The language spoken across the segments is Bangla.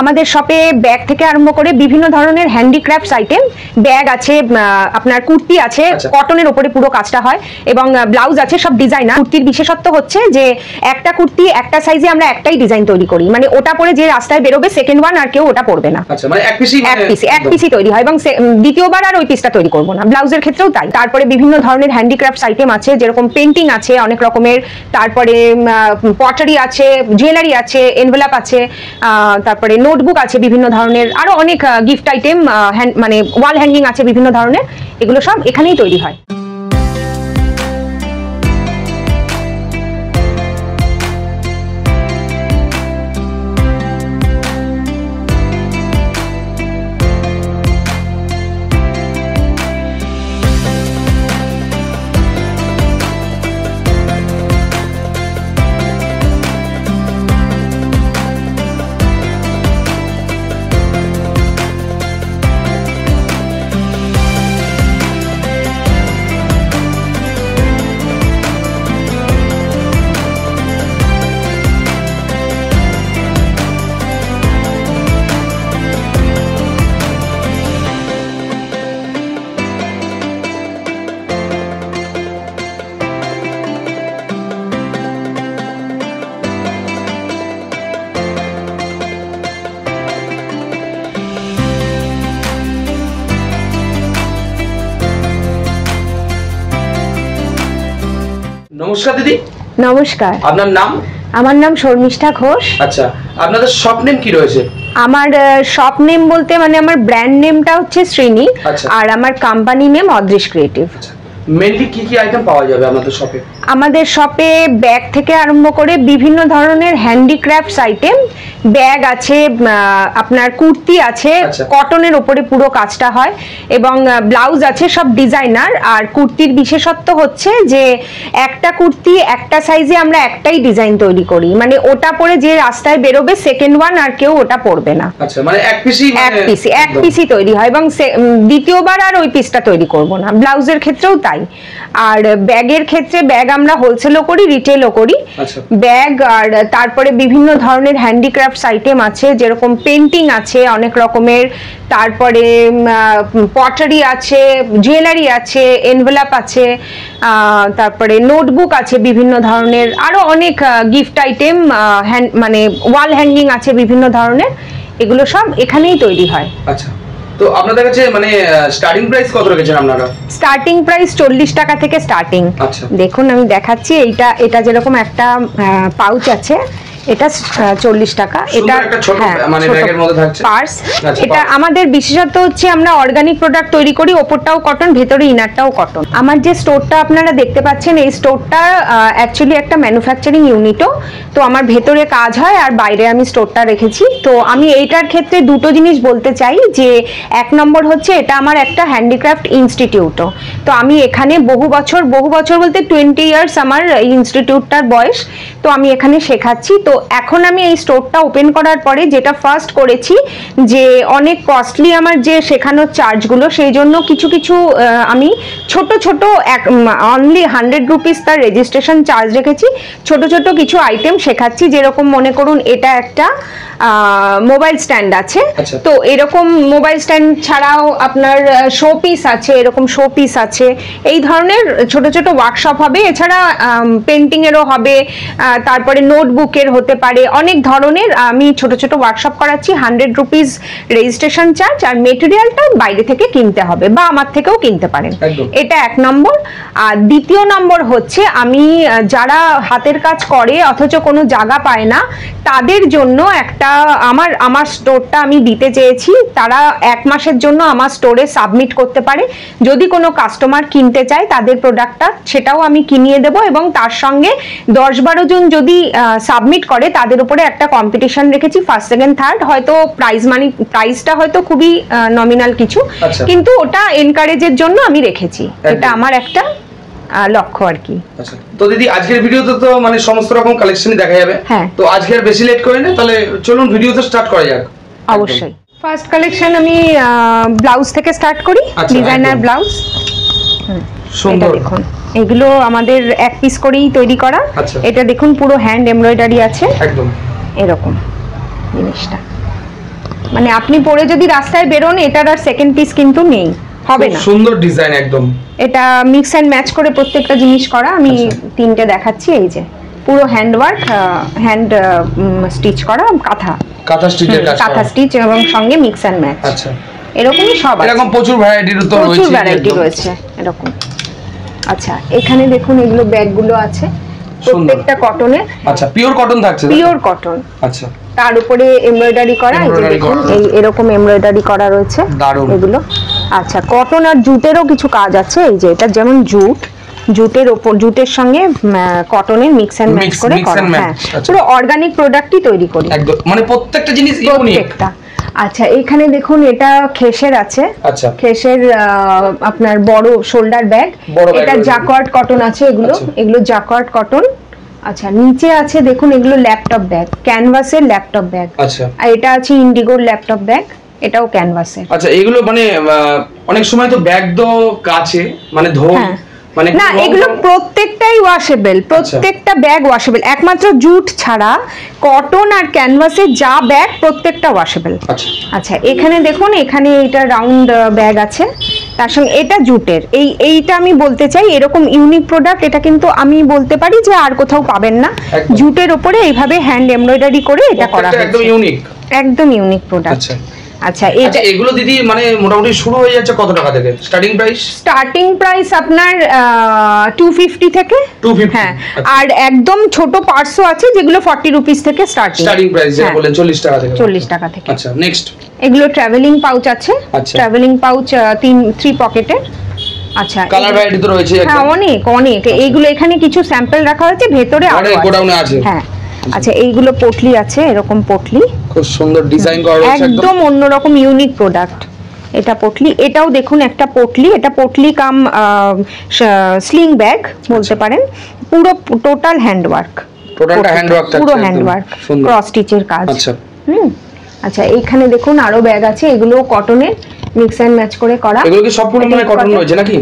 আমাদের শপে ব্যাগ থেকে আরম্ভ করে বিভিন্ন ধরনের হ্যান্ডিক্রাফটস আইটেম, ব্যাগ আছে, আপনার কুর্তি আছে, কটনের উপরে পুরো কাজটা হয়, এবং ব্লাউজ আছে, সব ডিজাইনার। কুর্তির বিশেষত্ব হচ্ছে যে একটা কুর্তি একটা সাইজে আমরা একটাই ডিজাইন তৈরি করি, মানে ওটা পরে যে রাস্তায় বেরোবে সেকেন্ড ওয়ান আর কেউ ওটা পরবে না। আচ্ছা, মানে এক পিসই তৈরি হয় এবং দ্বিতীয়বার আর ওই পিসটা তৈরি করব না। ব্লাউজের ক্ষেত্রেও তাই। তারপরে বিভিন্ন ধরনের হ্যান্ডিক্রাফটস আইটেম আছে, যেরকম পেন্টিং আছে অনেক রকমের, তারপরে পটারি আছে, জুয়েলারি আছে, এনভেলপ আছে, তারপরে নোটবুক আছে বিভিন্ন ধরনের, আরো অনেক গিফট আইটেম, মানে ওয়াল হ্যাঙ্গিং আছে বিভিন্ন ধরনের। এগুলো সব এখানেই তৈরি হয়। নমস্কার দিদি। নমস্কার। আপনার নাম? আমার নাম শর্মিষ্ঠা ঘোষ। আচ্ছা, আপনাদের শপ নেম কি রয়েছে? আমার শপ নেম বলতে মানে আমার ব্র্যান্ড নেমটা হচ্ছে শ্রীনি, আর আমার কোম্পানি নেম অদৃশ ক্রিয়েটিভ। মেইনলি কি কি আইটেম পাওয়া যাবে আপনাদের শপে? আমাদের শপে ব্যাগ থেকে আরম্ভ করে বিভিন্ন ধরনের হ্যান্ডিক্রাফটস আইটেম, ব্যাগ আছে, আপনার কুর্তি আছে, কটনের উপরে পুরো কাজটা হয়, এবং ব্লাউজ আছে, সব ডিজাইনার। আর কুর্তির বিশেষত্ব হচ্ছে যে একটা কুর্তি একটা সাইজে আমরা একটাই ডিজাইন তৈরি করি, মানে ওটা পরে যে রাস্তায় বেরোবে সেকেন্ড ওয়ান আর কেউ ওটা পরবে না। আচ্ছা, মানে এক পিসই তৈরি হয় এবং দ্বিতীয়বার আর ওই পিসটা তৈরি করব না। ব্লাউজের ক্ষেত্রেও তাই। আর ব্যাগের ক্ষেত্রে ব্যাগ আমরা হোলসেলও করি, রিটেলও করি। ব্যাগ আর তারপরে বিভিন্ন ধরনের হ্যান্ডিক্রাফটস আইটেম আছে, যেরকম পেন্টিং আছে অনেক রকমের, তারপরে পটারি আছে, জুয়েলারি আছে, এনভেলপ আছে, তারপরে নোটবুক আছে বিভিন্ন ধরনের, আরো অনেক গিফট আইটেম, মানে ওয়াল হ্যাঙ্গিং আছে বিভিন্ন ধরনের। এগুলো সব এখানেই তৈরি হয়। আচ্ছা, তো আপনাদের কাছে মানে স্টার্টিং প্রাইস কত রেখেছেন আপনারা? স্টার্টিং প্রাইস 40 টাকা থেকে স্টার্টিং। দেখুন আমি দেখাচ্ছি, এটা যেরকম একটা পাউচ আছে, এটা 40 টাকা। এটা মানে ব্যাগের মধ্যে থাকছে পার্স। এটা আমাদের বিশেষত্ব হচ্ছে আমরা অর্গানিক প্রোডাক্ট তৈরি করি, ওপরটাও কটন, ভেতরে ইনারটাও কটন। আমার যে স্টোরটা আপনারা দেখতে পাচ্ছেন, এই স্টোরটা অ্যাকচুয়ালি একটা ম্যানুফ্যাকচারিং ইউনিটও, তো আমার ভেতরে কাজ হয় আর বাইরে আমি স্টোরটা রেখেছি। তো আমি এইটার ক্ষেত্রে দুটো জিনিস বলতে চাই, যে এক নম্বর হচ্ছে এটা আমার একটা হ্যান্ডিক্রাফট ইনস্টিটিউটও। তো আমি এখানে বহু বছর বলতে 20 ইয়ার্স আমার ইনস্টিটিউটটার বয়স, তো আমি এখানে শেখাচ্ছি। তো এখন আমি এই স্টোরটা ওপেন করার পরে যেটা ফার্স্ট করেছি, যে অনেক কস্টলি আমার যে শেখানোর চার্জগুলো, সেই জন্য কিছু কিছু আমি ছোট অনলি 100 রুপিস তার রেজিস্ট্রেশন চার্জ রেখেছি। ছোট কিছু আইটেম শেখাচ্ছি, যেরকম মনে করুন এটা একটা মোবাইল স্ট্যান্ড আছে, তো এরকম মোবাইল স্ট্যান্ড ছাড়াও আপনার শো পিস আছে, এরকম শো পিস আছে, এই ধরনের ছোট ওয়ার্কশপ হবে। এছাড়া পেন্টিং এরও হবে, তারপরে নোটবুকের হতে পারে, অনেক ধরনের আমি ছোট ওয়ার্কশপ করাচ্ছি। 100 রুপিস রেজিস্ট্রেশন চার্জ, আর মেটেরিয়ালটা বাইরে থেকে কিনতে হবে বা আমার থেকেও কিনতে পারেন। এটা এক নম্বর। আর দ্বিতীয় নম্বর হচ্ছে আমি যারা হাতের কাজ করে অথচ কোনো জায়গা পায় না, তাদের জন্য একটা আমার স্টোরটা আমি দিতে চেয়েছি। তারা 1 মাসের জন্য আমার স্টোরে সাবমিট করতে পারে। যদি কোনো কাস্টমার কিনতে চায় তাদের প্রোডাক্টটা, সেটাও আমি কিনিয়ে দেব, এবং তার সঙ্গে 10-12 জন যদি সাবমিট করে তাদের উপরে একটা কম্পিটিশন রেখেছি, ফার্স্ট সেকেন্ড থার্ড। হয়তো প্রাইসটা হয়তো খুবই নমিনাল কিছু, কিন্তু ওটা এনকারেজের জন্য আমি রেখেছি। এটা আমার একটা লক্ষ্য আর কি। আচ্ছা, তো দিদি আজকের ভিডিওতে তো মানে সমস্ত রকম কালেকশনই দেখা যাবে। তো আজকে আর বেশি লেট করি না, তাহলে চলুন ভিডিওতে স্টার্ট করা যাক। অবশ্যই। ফার্স্ট কালেকশন আমি ব্লাউজ থেকে স্টার্ট করি, ডিজাইনার ব্লাউজ। সুন্দর, দেখুন এগুলো আমাদের এক পিস করেই তৈরি করা। এটা দেখুন পুরো হ্যান্ড এমব্রয়ডারি আছে, একদম এরকম জিনিসটা। মানে আপনি পরে যদি রাস্তায় বেরোন এটার আর সেকেন্ড পিস কিন্তু নেই, হবে না। সুন্দর ডিজাইন একদম। এটা মিক্স এন্ড ম্যাচ করে প্রত্যেকটা জিনিস করা। আমি তিনটে দেখাচ্ছি। এই যে পুরো হ্যান্ড ওয়ার্ক, হ্যান্ড স্টিচ করা কাঁথা স্টিচের কাজ, কাঁথা স্টিচ এবং সঙ্গে মিক্স এন্ড ম্যাচ। আচ্ছা, এরকমই সব আছে, এরকম প্রচুর ভ্যারাইটির তো রয়েছে, প্রচুর ভ্যারাইটি রয়েছে এরকম। আচ্ছা, এখানে দেখুন এগুলো ব্যাগগুলো আছে প্রত্যেকটা কটনের। আচ্ছা, পিওর কটন থাকছে, পিওর কটন। আচ্ছা, তার উপরে এমব্রয়ডারি করা, এই যে দেখুন এরকম এমব্রয়ডারি করা রয়েছে এগুলো। আচ্ছা, কটন আর জুটেরও কিছু কাজ আছে। এই যে এটা যেমন জুটের উপর, জুটের সঙ্গে কটনের মিক্স এন্ড ম্যাচ করে করা। হ্যাঁ, পুরো অর্গানিক প্রোডাক্টই তৈরি করি একদম, মানে প্রত্যেকটা জিনিস ইউনিক। আচ্ছা, এখানে দেখুন এটা খেসের আছে। আচ্ছা, খেসের আপনার বড় শোল্ডার ব্যাগ। এটা জ্যাকওয়ার্ড কটন আছে, এগুলো জ্যাকওয়ার্ড কটন। আচ্ছা, নিচে আছে দেখুন এগুলো ল্যাপটপ ব্যাগ, ক্যানভাসের ল্যাপটপ ব্যাগ। আচ্ছা, আর এটা আছে ইন্ডিগোর ল্যাপটপ ব্যাগ, এটাও ক্যানভাসের। আচ্ছা, এগুলো মানে অনেক সময় তো ব্যাগ তো কাছে মানে ধোয়, মানে না, এগুলো প্রত্যেকটাই ওয়াশেবল, প্রত্যেকটা ব্যাগ ওয়াশেবল, একমাত্র জুট ছাড়া কটন আর ক্যানভাসের যা ব্যাগ প্রত্যেকটা ওয়াশেবল। আচ্ছা, এখানে দেখুন এখানে এটা রাউন্ড ব্যাগ আছে, তার সঙ্গে এটা জুটের। এইটা আমি বলতে চাই এরকম ইউনিক প্রোডাক্ট এটা কিন্তু আমি বলতে পারি যে আর কোথাও পাবেন না। জুটের উপরে এইভাবে হ্যান্ড এমব্রয়ডারি করে এটা করা হয়েছে, একদম ইউনিক, একদম ইউনিক প্রোডাক্ট। আচ্ছা, এগুলো দিদি মানে মোটামুটি শুরু হয়ে যাচ্ছে কত টাকা থেকে? স্টার্টিং প্রাইস আপনার 250 থেকে। 250, হ্যাঁ। আর একদম ছোট পার্সও আছে যেগুলো 40 রুপিস থেকে স্টার্টিং প্রাইস, যেটা বলেন 40 টাকা থেকে। 40 টাকা থেকে। আচ্ছা, নেক্সট এগুলো ট্রাভেলিং পাউচ আছে, ট্রাভেলিং পাউচ 3 পকেটের। আচ্ছা, কালার ভ্যারাইটি তো রয়েছে। হ্যাঁ, অনেক। এইগুলো এখানে কিছু স্যাম্পল রাখা হয়েছে, ভেতরে আরো গোডাউনে আছে। হ্যাঁ। আচ্ছা, এইগুলো পটলি আছে, এরকম পটলি, খুব সুন্দর ডিজাইন করা রয়েছে, একদম অন্যরকম ইউনিক প্রোডাক্ট। এটা পটলি, এটাও দেখুন একটা পটলি, এটা পটলি কাম স্লিং ব্যাগ বলতে পারেন। পুরো টোটাল হ্যান্ডওয়ার্ক, পুরো হ্যান্ডওয়ার্ক, ক্রস স্টিচের কাজ। আচ্ছা, আচ্ছা, এইখানে দেখুন আরো ব্যাগ আছে, এগুলো কটনের মিক্স এন্ড ম্যাচ করে করা। এগুলো কি সবগুলো মানে কটন রয়েছে নাকি?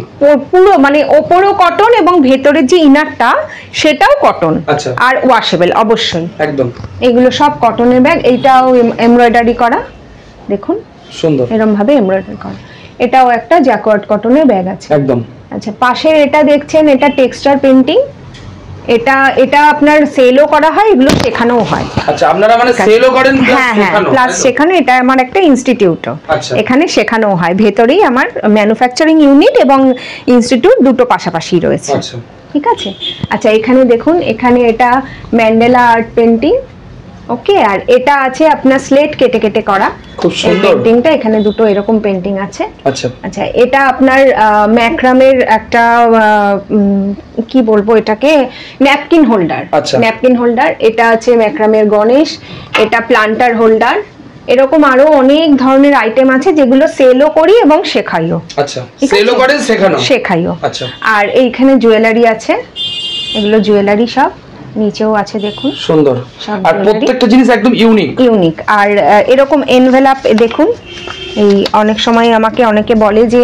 পুরো মানে ওপরও কটন এবং ভেতরের যে ইনারটা সেটাও কটন। আচ্ছা, আর ওয়াশেবল অবশ্যই, একদম। এগুলো সব কটনের ব্যাগ। এইটাও এমব্রয়ডারি করা, দেখুন সুন্দর এরকম ভাবে এমব্রয়ডারি করা। এটাও একটা জ্যাকওয়ার্ড কটনের ব্যাগ আছে, একদম। আচ্ছা, পাশের এটা দেখছেন, এটা টেক্সচার পেইন্টিং। এটা আপনার সেলও করা হয়, এগুলো শেখানোও হয়। আচ্ছা, আপনারা মানে সেলও করেন প্লাস শেখানো। এটা আমার একটা ইনস্টিটিউটও, এখানে শেখানো হয়। ভেতরেই আমার ম্যানুফ্যাকচারিং ইউনিট এবং ইনস্টিটিউট দুটো পাশাপাশি রয়েছে। আচ্ছা, ঠিক আছে। আচ্ছা, এখানে দেখুন, এখানে এটা ম্যান্ডেলা আর্ট পেইন্টিং, ওকে। আর এটা আছে আপনার স্লেট কেটে কেটে করা, খুব সুন্দর পেইন্টিংটা। এখানে দুটো এরকম পেইন্টিং আছে। আচ্ছা, আচ্ছা, এটা আপনার ম্যাক্রামের একটা কি বলবো এটাকে, ন্যাপকিন হোল্ডার। ন্যাপকিন হোল্ডার, এটা আছে ম্যাক্রামের গণেশ, এটা প্লান্টার হোল্ডার। এরকম আরো অনেক ধরনের আইটেম আছে যেগুলো সেলও করি এবং শেখাইও। আচ্ছা, সেলও করেন, শেখাইও। আচ্ছা, আর এইখানে জুয়েলারি আছে, এগুলো জুয়েলারি সব নিচেও আছে, দেখুন সুন্দর। আর প্রত্যেকটা জিনিস একদম ইউনিক। আর এরকম এনভেলপ দেখুন, এই অনেক সময় আমাকে অনেকে বলে যে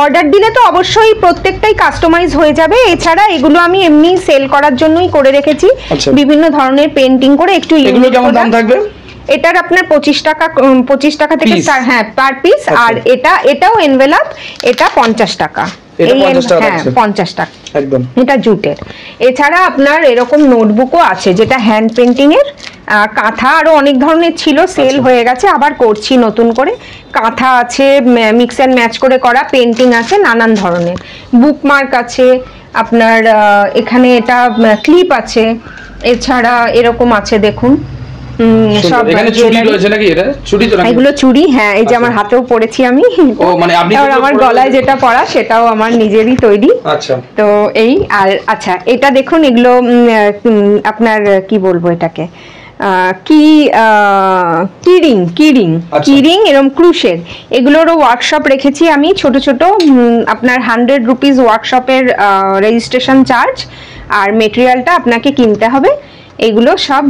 অর্ডার দিলে তো অবশ্যই প্রত্যেকটাই কাস্টমাইজ হয়ে যাবে। এছাড়া এগুলো আমি এমনি সেল করার জন্যই করে রেখেছি, বিভিন্ন ধরনের পেইন্টিং করে। একটু এগুলো কেমন দাম থাকবে? এটার আপনার 25 টাকা থেকে হ্যাঁ, পার পিস। আর এটাও এনভেলপ, এটা 50 টাকা। 50 টাকা একদম, এটা জুটের। এছাড়া আপনার এরকম নোটবুকও আছে, যেটা হ্যান্ড পেইন্টিং এর। কাঁথা আরো অনেক ধরনের ছিল, সেল হয়ে গেছে, আবার করছি নতুন করে। কাঁথা আছে, মিক্স এন্ড ম্যাচ করে করা পেইন্টিং আছে, নানান ধরনের বুকমার্ক আছে আপনার। এখানে এটা ক্লিপ আছে, এছাড়া এরকম আছে দেখুন সব। এখানে চুড়ি রয়েছে নাকি? এটা চুড়ি তো নাকি? এগুলো চুড়ি, হ্যাঁ। এই যে আমার হাতেও পড়েছি আমি। ও মানে আপনি, আর আমার গলায় যেটা পরা সেটাও আমার নিজেরই তৈরি। আচ্ছা, তো এই। আর আচ্ছা, এটা দেখুন, এগুলো আপনার কি বলবো এটাকে, কিরিং এরকম ক্রুশের। এগুলোরও ওয়ার্কশপ রেখেছি আমি, ছোট ছোট। আপনার 100 রুপিস ওয়ার্কশপের রেজিস্ট্রেশন চার্জ, আর মেটেরিয়ালটা আপনাকে কিনতে হবে। এগুলো সব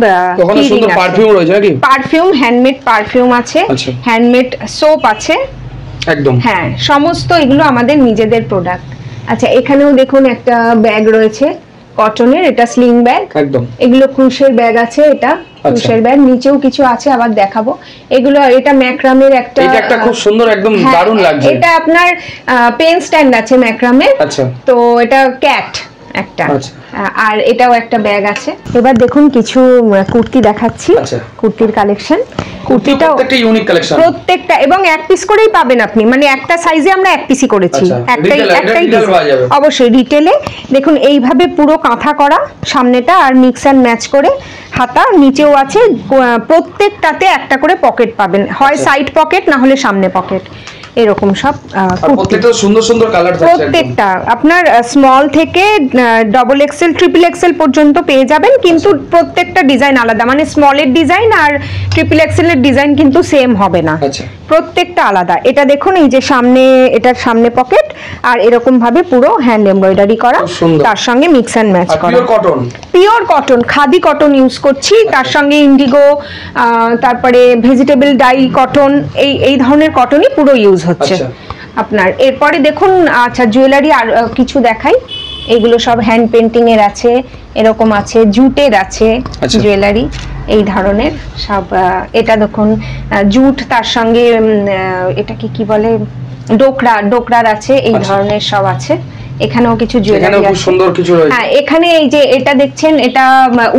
পারফিউম, হ্যান্ডমেড পারফিউম আছে, হ্যান্ডমেড সোপ আছে, একদম। হ্যাঁ, সমস্ত এগুলো আমাদের নিজেদের প্রোডাক্ট। আচ্ছা, এখানেও দেখুন একটা ব্যাগ রয়েছে, কটনের, এটা স্লিং ব্যাগ একদম। এগুলো ক্রুশের ব্যাগ আছে, এটা ক্রুশের ব্যাগ, নিচেও কিছু আছে আবার দেখাবো। এগুলো এটা ম্যাক্রামের একটা, এটা একটা খুব সুন্দর একদম দারুণ লাগছে। এটা আপনার পেন স্ট্যান্ড আছে ম্যাক্রামের। আচ্ছা। তো এটা ক্যাট একটা, আর এটাও একটা ব্যাগ আছে। এবার দেখুন কিছু কুর্তি দেখাচ্ছি, কুর্তির কালেকশন। কুর্তিটাও একটা ইউনিক কালেকশন, প্রত্যেকটা, এবং এক পিস করেই পাবেন আপনি, মানে একটা সাইজে আমরা এক পিসই করেছি, একটাই অবশ্যই রিটেলে। দেখুন এইভাবে পুরো কাঁথা করা সামনেটা, আর মিক্স অ্যান্ড ম্যাচ করে হাতা, নিচেও আছে, প্রত্যেকটাতে একটা করে পকেট পাবেন, হয় সাইড পকেট না হলে সামনে পকেট, এরকম সব প্রত্যেকটা সুন্দর সুন্দর কালার থাকছে। প্রত্যেকটা আপনার স্মল থেকে ডবল এক্সেল ট্রিপল এক্সেল পর্যন্ত পেয়ে যাবেন, কিন্তু প্রত্যেকটা ডিজাইন আলাদা, মানে স্মলের ডিজাইন আর ট্রিপল এক্সেলের ডিজাইন কিন্তু সেম হবে না, প্রত্যেকটা আলাদা। এটা দেখুন এই যে সামনে, এটার সামনে পকেট, আর এরকম ভাবে পুরো হ্যান্ড এমব্রয়ডারি করা, তার সঙ্গে মিক্স অ্যান্ড ম্যাচ করা, pure cotton, khadi cotton use করছি, তার সঙ্গে ইন্ডিগো, তারপরে ভেজিটেবল ডাই কটন, এই ধরনের কটনই পুরো ইউজ হচ্ছে আপনার। এরপরে দেখুন, আচ্ছা জুয়েলারি আর কিছু দেখাই, এগুলো সব হ্যান্ড পেন্টিং এর আছে, এরকম আছে, জুটের আছে জুয়েলারি, এই ধরনের সব। এটা দেখুন জুট, তার সঙ্গে এটা কি বলে, ডোকরার আছে, এই ধরনের সব আছে। এখানেও কিছু জুয়েলারি আছে, সুন্দর কিছু রয়েছে। হ্যাঁ, এখানে এই যে এটা দেখছেন, এটা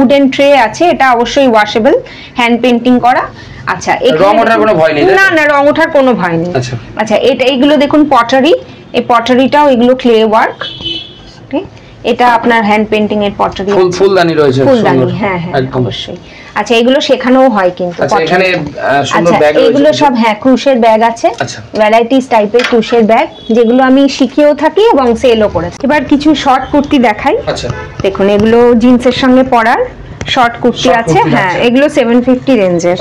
উডেন ট্রে আছে, এটা অবশ্যই ওয়াশেবল, হ্যান্ড পেন্টিং করা। আচ্ছা, রং ওঠার কোনো ভয় নেই? না না, রং ওঠার কোনো ভয় নেই। আচ্ছা, এটা এইগুলো দেখুন পটারি, এই পটারিটাও এগুলো ক্লে ওয়ার্ক, এটা আপনার হ্যান্ড পেন্টিং এর পটারি, ফুলদানি রয়েছে, ফুলদানি, হ্যাঁ হ্যাঁ অবশ্যই। আচ্ছা, এগুলো শেখানোও হয় কিন্তু। আচ্ছা, এখানে সুন্দর ব্যাগ রয়েছে, এগুলো সব হ্যাঁ ক্রুশের ব্যাগ আছে, ভ্যারাইটিস টাইপের ক্রুশের ব্যাগ, যেগুলো আমি শিখিয়েও থাকি এবং সেলও করেছি। এবার কিছু শর্ট কুর্তি দেখাই। আচ্ছা, দেখুন এগুলো জিন্সের সঙ্গে পরার শর্ট কুর্তি আছে, হ্যাঁ এগুলো 750 রেঞ্জের,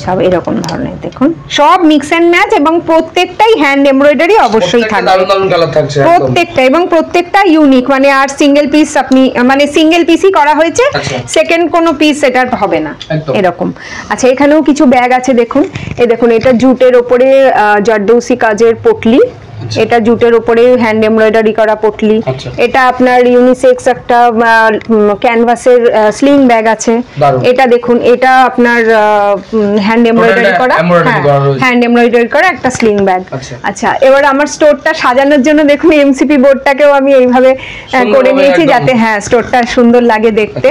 সব এরকম ধরনের। দেখুন সব মিক্স এন্ড ম্যাচ, এবং প্রত্যেকটাই হ্যান্ড এমব্রয়ডারি অবশ্যই থাকবে, দারুণ দারুণ কালার থাকছে প্রত্যেকটা, এবং প্রত্যেকটা ইউনিক, মানে আর সিঙ্গেল পিস আপনি, মানে সিঙ্গেল পিসই করা হয়েছে, সেকেন্ড কোনো পিস এটা হবে না, এরকম। আচ্ছা, এখানেও কিছু ব্যাগ আছে, দেখুন এই দেখুন, এটা জুটের ওপরে জারদৌসি কাজের পটলি, এটা জুটের উপরে হ্যান্ড এমব্রয়ডারি করা পটলি, এটা আপনার ইউনিসেক্স একটা ক্যানভাসের স্লিং ব্যাগ আছে, এটা দেখুন, এটা আপনার হ্যান্ড এমব্রয়ডারি করা, হ্যান্ড এমব্রয়ডারি করা একটা স্লিং ব্যাগ। আচ্ছা, এবার আমার স্টোরটা সাজানোর জন্য দেখুন এমসিপি বোর্ডটাকেও আমি এইভাবে করে নিয়েছি, যাতে হ্যাঁ স্টোরটা সুন্দর লাগে দেখতে।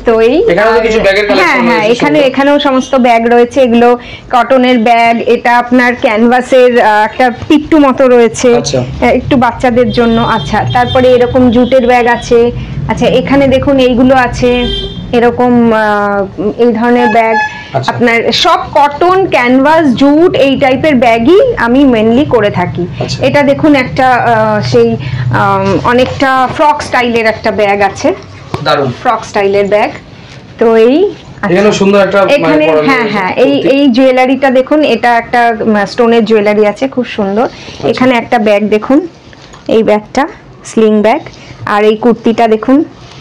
তো এই হ্যাঁ হ্যাঁ, এখানেও সমস্ত ব্যাগ রয়েছে, এগুলো কটনের ব্যাগ, এটা আপনার ক্যানভাসের একটা পিট্টু মতো রয়েছে, একটু বাচ্চাদের জন্য। আচ্ছা, তারপরে এরকম জুটের ব্যাগ আছে। আচ্ছা, এখানে দেখুন এইগুলো আছে, এরকম এই ধরনের ব্যাগ, আপনার সব কটন, ক্যানভাস, জুট, এই টাইপের ব্যাগই আমি মেনলি করে থাকি। এটা দেখুন একটা সেই অনেকটা ফ্রক স্টাইলের একটা ব্যাগ আছে, দারুণ ফ্রক স্টাইলের ব্যাগ। তো এই এখানে সুন্দর একটা, এখানে হ্যাঁ হ্যাঁ, এই জুয়েলারিটা দেখুন, এটা একটা স্টোনের জুয়েলারি আছে, খুব সুন্দর। এখানে একটা ব্যাগ দেখুন, এই ব্যাগটা স্লিং ব্যাগ, আর এই কুর্তিটা দেখুন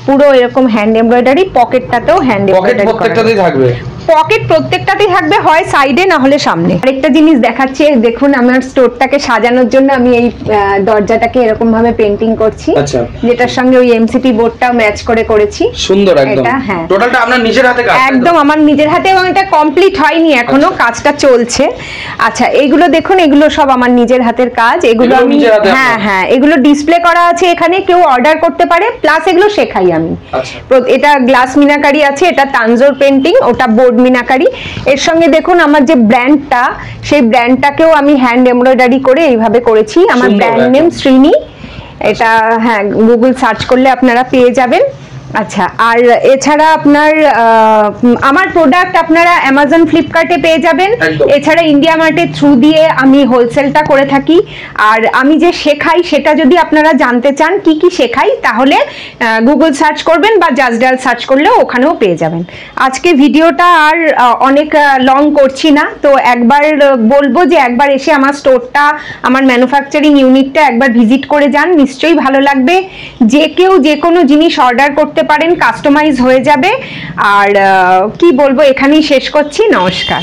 পুরো এরকম হ্যান্ড এমব্রয়ডারি, পকেটটাতেও হ্যান্ড এমব্রয়ডারি, প্রত্যেকটাতেই থাকবে পকেট, প্রত্যেকটাতেই থাকবে, হয় সাইডে না হলে সামনে। আরেকটা জিনিস দেখাচ্ছি, দেখুন আমার স্টোরটাকে সাজানোর জন্য আমি এই দরজাটাকে এরকম ভাবে পেন্টিং করছি, যেটার সঙ্গে ওই এমসিপি বোর্ডটাও ম্যাচ করে করেছি, সুন্দর একদম। হ্যাঁ, টোটালটা আপনার নিজের হাতে কাজ? একদম আমার নিজের হাতে, এবং এটা কমপ্লিট হয়নি এখনো, কাজটা চলছে। আচ্ছা, এগুলো দেখুন, এগুলো সব আমার নিজের হাতের কাজ, এগুলো আমি হ্যাঁ হ্যাঁ, এগুলো ডিসপ্লে করা আছে এখানে, কেউ অর্ডার করতে পারে, প্লাস এগুলো শেখাই আমি। এটা গ্লাস মিনাকারি আছে, এটা তানজোর পেন্টিং, ওটা বোর্ড মিনাকারি। এর সঙ্গে দেখুন আমার যে ব্র্যান্ডটা, সেই ব্র্যান্ডটাকেও আমি হ্যান্ড এমব্রয়ডারি করে এইভাবে করেছি, আমার ব্র্যান্ড নেম শ্রীনি, এটা হ্যাঁ গুগল সার্চ করলে আপনারা পেয়ে যাবেন। আচ্ছা, আর এছাড়া আপনার আমার প্রোডাক্ট আপনারা অ্যামাজন, ফ্লিপকার্টে পেয়ে যাবেন, এছাড়া ইন্ডিয়া মার্টের থ্রু দিয়ে আমি হোলসেলটা করে থাকি। আর আমি যে শেখাই সেটা যদি আপনারা জানতে চান কি কি শেখাই, তাহলে গুগল সার্চ করবেন বা জাস্ট ডায়াল সার্চ করলেও ওখানেও পেয়ে যাবেন। আজকে ভিডিওটা আর অনেক লং করছি না, তো একবার বলবো যে একবার এসে আমার স্টোরটা, আমার ম্যানুফ্যাকচারিং ইউনিটটা একবার ভিজিট করে যান, নিশ্চয়ই ভালো লাগবে। যে কেউ যে কোনো জিনিস অর্ডার করতে পারেন, কাস্টমাইজ হয়ে যাবে। আর কি বলবো, এখানেই শেষ করছি, নমস্কার।